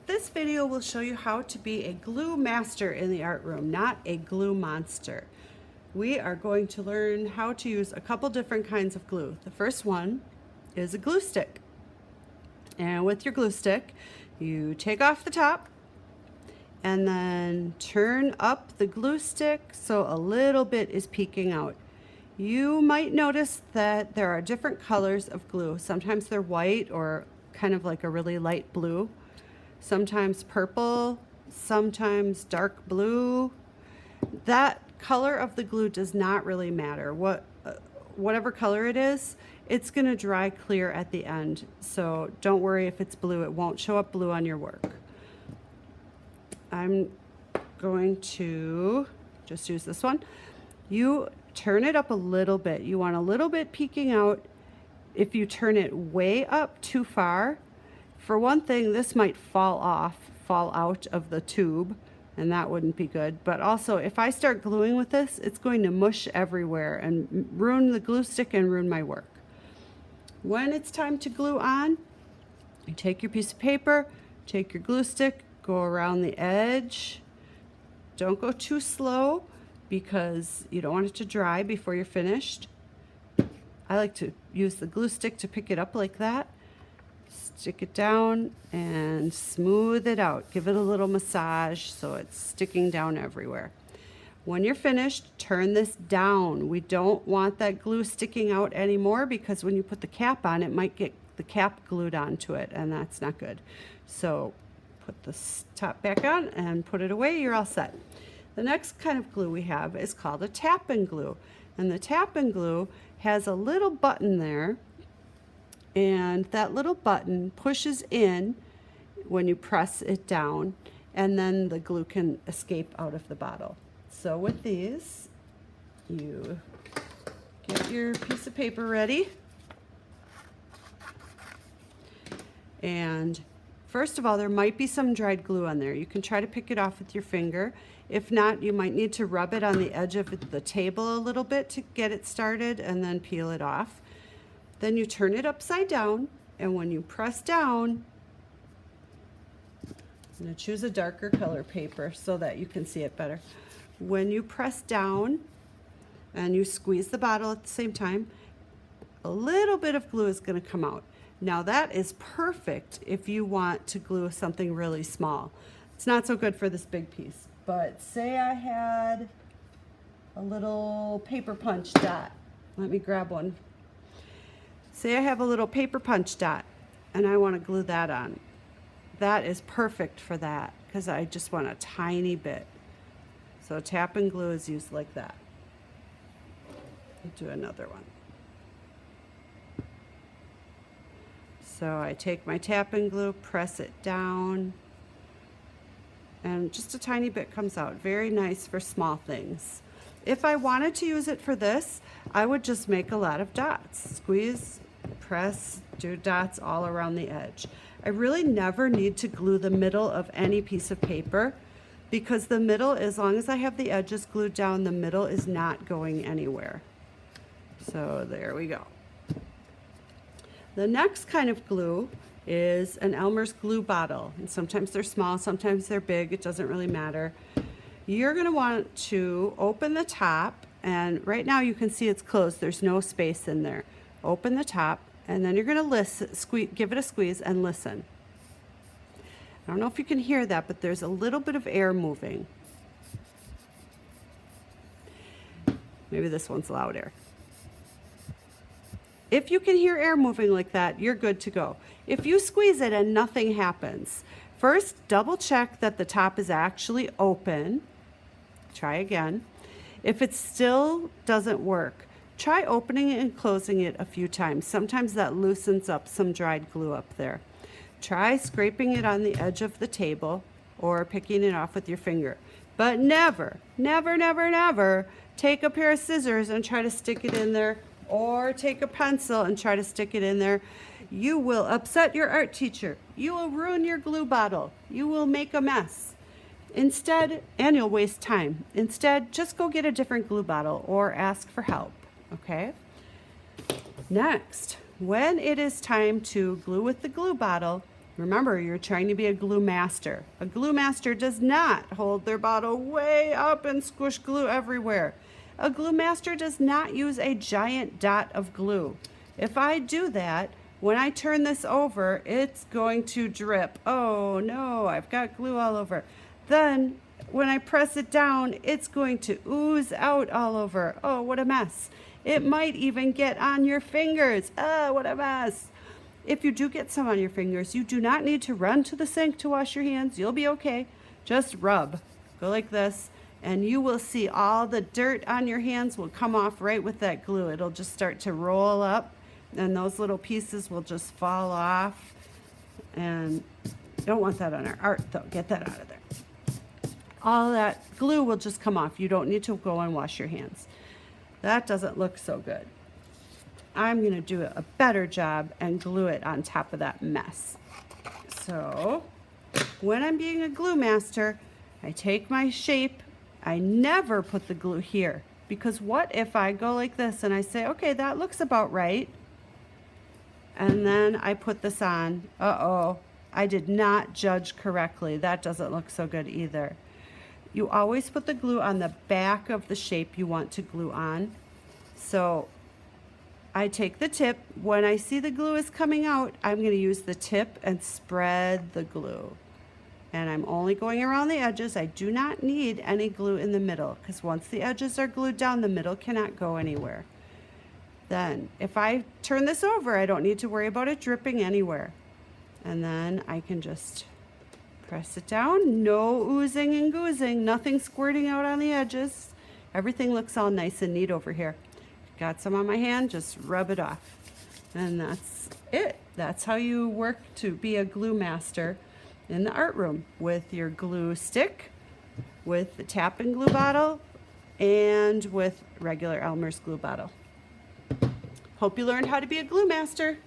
This video will show you how to be a glue master in the art room, not a glue monster. We are going to learn how to use a couple different kinds of glue. The first one is a glue stick. And with your glue stick, you take off the top and then turn up the glue stick so a little bit is peeking out. You might notice that there are different colors of glue. Sometimes they're white or kind of like a really light blue. Sometimes purple, sometimes dark blue. That color of the glue does not really matter. Whatever color it is, it's going to dry clear at the end. So don't worry if it's blue. It won't show up blue on your work. I'm going to just use this one. You turn it up a little bit. You want a little bit peeking out. If you turn it way up too far, for one thing, this might fall out of the tube, and that wouldn't be good. But also, if I start gluing with this, it's going to mush everywhere and ruin the glue stick and ruin my work. When it's time to glue on, you take your piece of paper, take your glue stick, go around the edge. Don't go too slow because you don't want it to dry before you're finished. I like to use the glue stick to pick it up like that. Stick it down and smooth it out. Give it a little massage so it's sticking down everywhere. When you're finished, turn this down. We don't want that glue sticking out anymore because when you put the cap on, it might get the cap glued onto it, and that's not good. So put the top back on and put it away. You're all set. The next kind of glue we have is called a tap-in glue. And the tap-in glue has a little button there, and that little button pushes in when you press it down, and then the glue can escape out of the bottle. So with these, you get your piece of paper ready, and first of all, there might be some dried glue on there. You can try to pick it off with your finger. If not, you might need to rub it on the edge of the table a little bit to get it started and then peel it off. Then you turn it upside down, and when you press down, I'm going to choose a darker color paper so that you can see it better. When you press down and you squeeze the bottle at the same time, a little bit of glue is going to come out. Now that is perfect if you want to glue something really small. It's not so good for this big piece, but say I had a little paper punch dot. Let me grab one. Say I have a little paper punch dot and I want to glue that on. That is perfect for that because I just want a tiny bit. So tap-in glue is used like that. I'll do another one. So I take my tap-in glue, press it down, and just a tiny bit comes out. Very nice for small things. If I wanted to use it for this, I would just make a lot of dots. Squeeze, press, do dots all around the edge. I really never need to glue the middle of any piece of paper because the middle, as long as I have the edges glued down, the middle is not going anywhere. So there we go. The next kind of glue is an Elmer's glue bottle. And sometimes they're small, sometimes they're big, it doesn't really matter. You're gonna want to open the top, and right now you can see it's closed, there's no space in there. Open the top, and then you're gonna listen, give it a squeeze and listen. I don't know if you can hear that, but there's a little bit of air moving. Maybe this one's louder. If you can hear air moving like that, you're good to go. If you squeeze it and nothing happens, first double check that the top is actually open. Try again. If it still doesn't work, try opening it and closing it a few times. Sometimes that loosens up some dried glue up there. Try scraping it on the edge of the table or picking it off with your finger. But never, never, never, never take a pair of scissors and try to stick it in there, or take a pencil and try to stick it in there. You will upset your art teacher. You will ruin your glue bottle. You will make a mess. Instead, and you'll waste time. Instead, just go get a different glue bottle or ask for help, okay? Next, when it is time to glue with the glue bottle, Remember, you're trying to be a glue master. A glue master does not hold their bottle way up and squish glue everywhere. A glue master does not use a giant dot of glue. If I do that, when I turn this over, it's going to drip. Oh no, I've got glue all over. Then when I press it down, it's going to ooze out all over. Oh, what a mess. It might even get on your fingers. Oh, what a mess. If you do get some on your fingers, you do not need to run to the sink to wash your hands. You'll be okay. Just rub. Go like this, and you will see all the dirt on your hands will come off right with that glue. It'll just start to roll up, and those little pieces will just fall off. And don't want that on our art, though. Get that out of there. All that glue will just come off. You don't need to go and wash your hands. That doesn't look so good. I'm going to do a better job and glue it on top of that mess. So when I'm being a glue master, I take my shape. I never put the glue here, because what if I go like this and I say, okay, that looks about right. And then I put this on. Uh-oh, I did not judge correctly. That doesn't look so good either. You always put the glue on the back of the shape you want to glue on. So I take the tip. When I see the glue is coming out, I'm going to use the tip and spread the glue. And I'm only going around the edges. I do not need any glue in the middle, because once the edges are glued down, the middle cannot go anywhere. Then if I turn this over, I don't need to worry about it dripping anywhere. And then I can just press it down. No oozing and goozing, nothing squirting out on the edges. Everything looks all nice and neat over here. Got some on my hand, just rub it off. And that's it. That's how you work to be a glue master in the art room, with your glue stick, with the tap and glue bottle, and with regular Elmer's glue bottle. Hope you learned how to be a glue master.